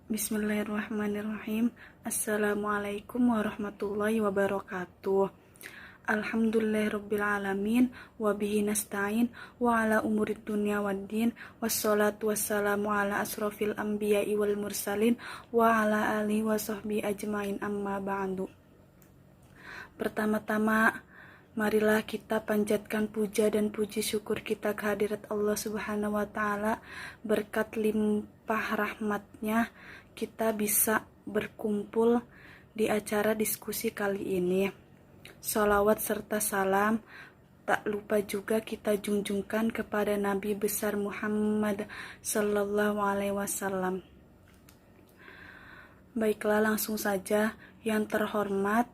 Bismillahirrahmanirrahim. Assalamualaikum warahmatullahi wabarakatuh. Alhamdulillahirrabbilalamin. Wabihi nasta'in. Wa ala umurid dunya waddin. Wassalatu wassalamu ala asrofil anbiya'i wal mursalin. Wa ala alihi wa sahbihi ajmain, amma ba'du. Pertama-tama, marilah kita panjatkan puja dan puji syukur kita kehadirat Allah Subhanahu wa Ta'ala. Berkat limpah rahmatnya, kita bisa berkumpul di acara diskusi kali ini. Sholawat serta salam tak lupa juga kita junjungkan kepada Nabi besar Muhammad Sallallahu Alaihi Wasallam. Baiklah, langsung saja. Yang terhormat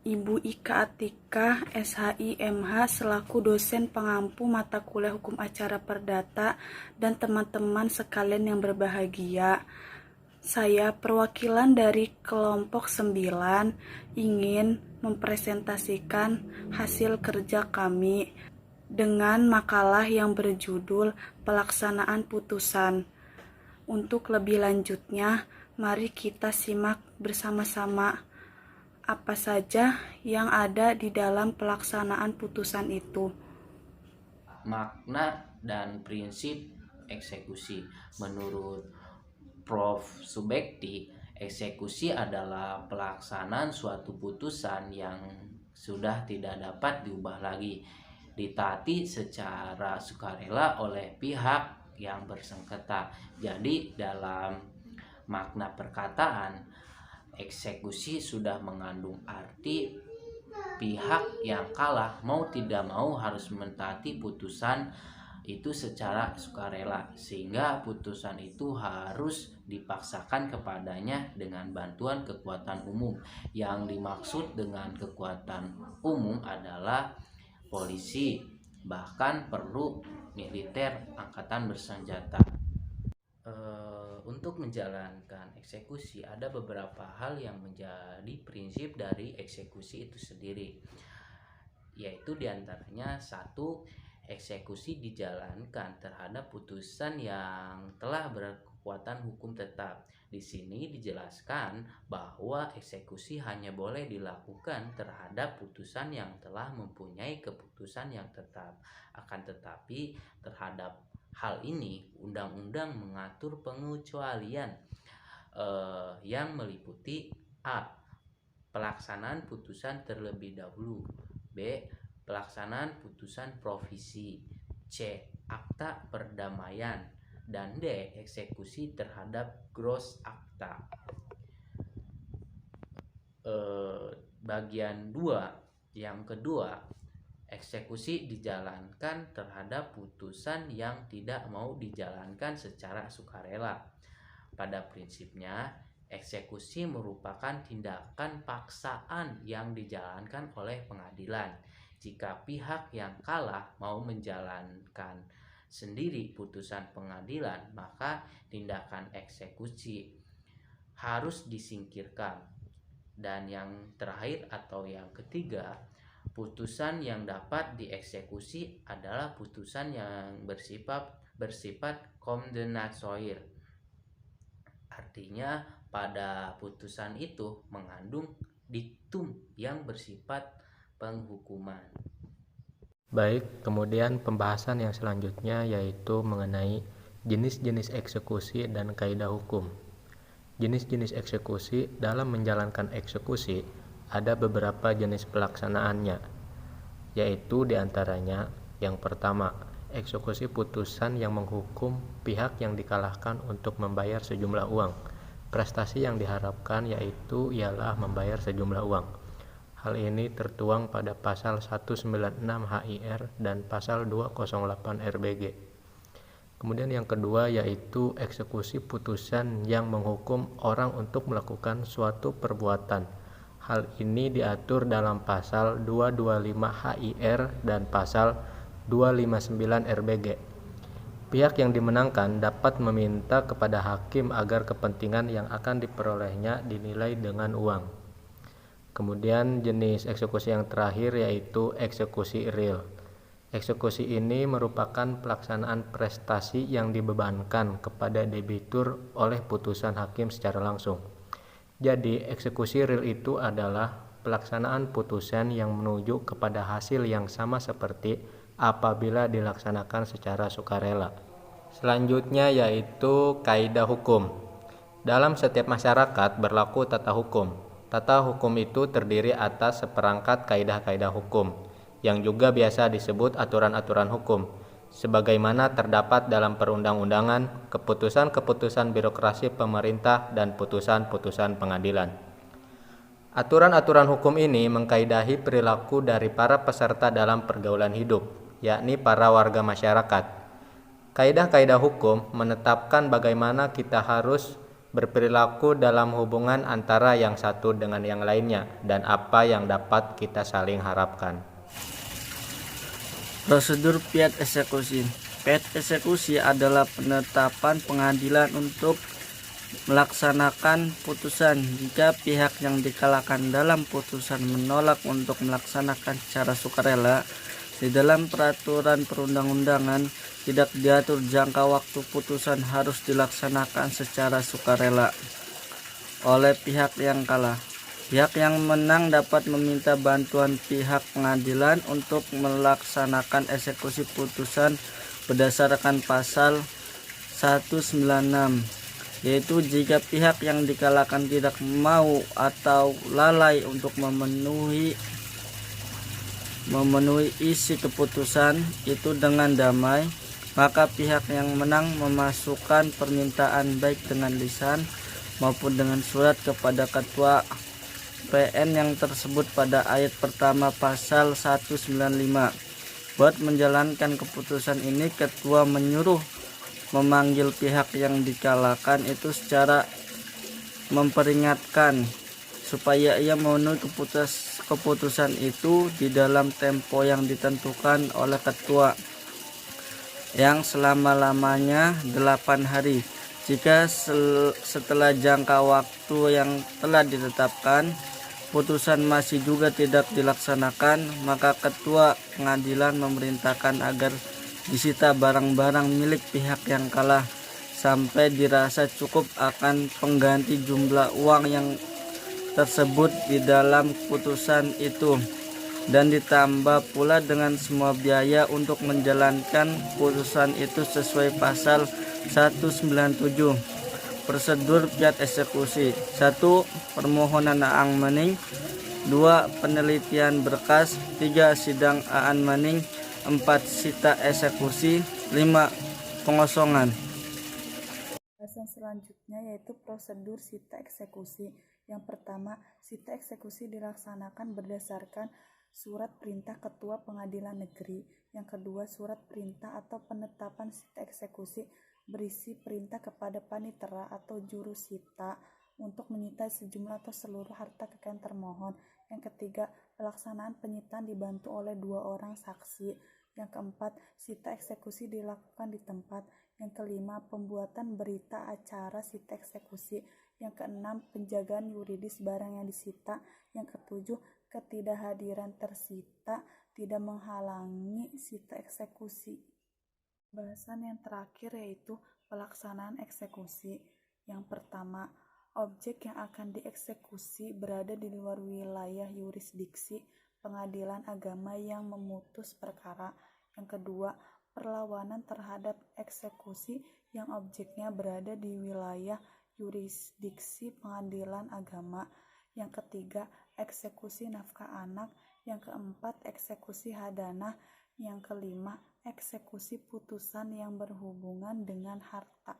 Ibu Ika Atika, SHI MH, selaku dosen pengampu mata kuliah Hukum Acara Perdata, dan teman-teman sekalian yang berbahagia. Saya perwakilan dari kelompok 9 ingin mempresentasikan hasil kerja kami dengan makalah yang berjudul Pelaksanaan Putusan. Untuk lebih lanjutnya, mari kita simak bersama-sama apa saja yang ada di dalam pelaksanaan putusan itu. Makna dan prinsip eksekusi. Menurut Prof. Subekti, eksekusi adalah pelaksanaan suatu putusan yang sudah tidak dapat diubah lagi, ditaati secara sukarela oleh pihak yang bersengketa. Jadi dalam makna perkataan, eksekusi sudah mengandung arti pihak yang kalah mau tidak mau harus mentaati putusan itu secara sukarela, sehingga putusan itu harus dipaksakan kepadanya dengan bantuan kekuatan umum. Yang dimaksud dengan kekuatan umum adalah polisi, bahkan perlu militer angkatan bersenjata. Untuk menjalankan eksekusi ada beberapa hal yang menjadi prinsip dari eksekusi itu sendiri, yaitu diantaranya satu, eksekusi dijalankan terhadap putusan yang telah berkekuatan hukum tetap. Di sini dijelaskan bahwa eksekusi hanya boleh dilakukan terhadap putusan yang telah mempunyai keputusan yang tetap. Akan tetapi terhadap hal ini, undang-undang mengatur pengecualian yang meliputi A. Pelaksanaan putusan terlebih dahulu, B. Pelaksanaan putusan provisi, C. Akta perdamaian, dan D. Eksekusi terhadap gros akta. Bagian 2, yang kedua, eksekusi dijalankan terhadap putusan yang tidak mau dijalankan secara sukarela. Pada prinsipnya, eksekusi merupakan tindakan paksaan yang dijalankan oleh pengadilan. Jika pihak yang kalah mau menjalankan sendiri putusan pengadilan, maka tindakan eksekusi harus disingkirkan. Dan yang terakhir atau yang ketiga, putusan yang dapat dieksekusi adalah putusan yang bersifat kondensatoir. Artinya pada putusan itu mengandung diktum yang bersifat penghukuman. Baik, kemudian pembahasan yang selanjutnya yaitu mengenai jenis-jenis eksekusi dan kaidah hukum. Jenis-jenis eksekusi: dalam menjalankan eksekusi ada beberapa jenis pelaksanaannya, yaitu diantaranya yang pertama, eksekusi putusan yang menghukum pihak yang dikalahkan untuk membayar sejumlah uang. Prestasi yang diharapkan ialah membayar sejumlah uang. Hal ini tertuang pada pasal 196 HIR dan pasal 208 RBG. Kemudian yang kedua yaitu eksekusi putusan yang menghukum orang untuk melakukan suatu perbuatan. Hal ini diatur dalam pasal 225 HIR dan pasal 259 RBG. Pihak yang dimenangkan dapat meminta kepada hakim agar kepentingan yang akan diperolehnya dinilai dengan uang. Kemudian jenis eksekusi yang terakhir yaitu eksekusi real. Eksekusi ini merupakan pelaksanaan prestasi yang dibebankan kepada debitur oleh putusan hakim secara langsung. Jadi, eksekusi real itu adalah pelaksanaan putusan yang menuju kepada hasil yang sama seperti apabila dilaksanakan secara sukarela. Selanjutnya yaitu kaidah hukum. Dalam setiap masyarakat berlaku tata hukum. Tata hukum itu terdiri atas seperangkat kaidah-kaidah hukum, yang juga biasa disebut aturan-aturan hukum, sebagaimana terdapat dalam perundang-undangan, keputusan-keputusan birokrasi pemerintah, dan putusan-putusan pengadilan. Aturan-aturan hukum ini mengkaidahi perilaku dari para peserta dalam pergaulan hidup, yakni para warga masyarakat. Kaidah-kaidah hukum menetapkan bagaimana kita harus berperilaku dalam hubungan antara yang satu dengan yang lainnya dan apa yang dapat kita saling harapkan. Prosedur piat eksekusi. Piat eksekusi adalah penetapan pengadilan untuk melaksanakan putusan jika pihak yang dikalahkan dalam putusan menolak untuk melaksanakan secara sukarela. Di dalam peraturan perundang-undangan tidak diatur jangka waktu putusan harus dilaksanakan secara sukarela oleh pihak yang kalah. Pihak yang menang dapat meminta bantuan pihak pengadilan untuk melaksanakan eksekusi putusan berdasarkan pasal 196, yaitu jika pihak yang dikalahkan tidak mau atau lalai untuk memenuhi isi keputusan itu dengan damai, maka pihak yang menang memasukkan permintaan baik dengan lisan maupun dengan surat kepada ketua PN yang tersebut pada ayat pertama pasal 195. Buat menjalankan keputusan ini, ketua menyuruh memanggil pihak yang dikalahkan itu secara memperingatkan supaya ia memenuhi keputusan itu di dalam tempo yang ditentukan oleh ketua yang selama-lamanya 8 hari. Jika setelah jangka waktu yang telah ditetapkan putusan masih juga tidak dilaksanakan, maka ketua pengadilan memerintahkan agar disita barang-barang milik pihak yang kalah sampai dirasa cukup akan pengganti jumlah uang yang tersebut di dalam putusan itu, dan ditambah pula dengan semua biaya untuk menjalankan putusan itu sesuai pasal 197. Prosedur piat eksekusi. 1. Permohonan aang maning. 2. Penelitian berkas. 3. Sidang aan maning. 4. Sita eksekusi. 5. Pengosongan. Pembahasan selanjutnya yaitu prosedur sita eksekusi. Yang pertama, sita eksekusi dilaksanakan berdasarkan surat perintah Ketua Pengadilan Negeri. Yang kedua, surat perintah atau penetapan sita eksekusi berisi perintah kepada panitera atau juru sita untuk menyita sejumlah atau seluruh harta kekayaan termohon. Yang ketiga, pelaksanaan penyitaan dibantu oleh 2 orang saksi. Yang keempat, sita eksekusi dilakukan di tempat. Yang kelima, pembuatan berita acara sita eksekusi. Yang keenam, penjagaan yuridis barang yang disita. Yang ketujuh, ketidakhadiran tersita tidak menghalangi sita eksekusi. Bahasan yang terakhir yaitu pelaksanaan eksekusi. Yang pertama, objek yang akan dieksekusi berada di luar wilayah yurisdiksi pengadilan agama yang memutus perkara. Yang kedua, perlawanan terhadap eksekusi yang objeknya berada di wilayah yurisdiksi pengadilan agama. Yang ketiga, eksekusi nafkah anak. Yang keempat, eksekusi hadanah. Yang kelima, eksekusi putusan yang berhubungan dengan harta.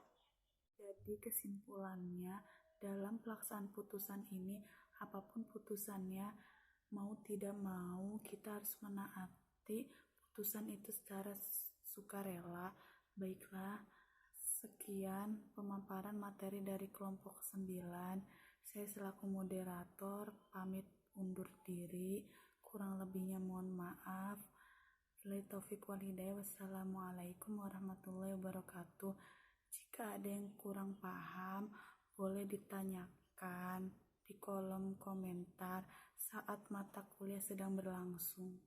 Jadi kesimpulannya, dalam pelaksanaan putusan ini, apapun putusannya, mau tidak mau kita harus menaati putusan itu secara sukarela. Baiklah, sekian pemaparan materi dari kelompok 9. Saya selaku moderator pamit undur diri. Kurang lebihnya mohon maaf. Billahi taufiq wal hidayah. Wassalamualaikum warahmatullahi wabarakatuh. Jika ada yang kurang paham, boleh ditanyakan di kolom komentar saat mata kuliah sedang berlangsung.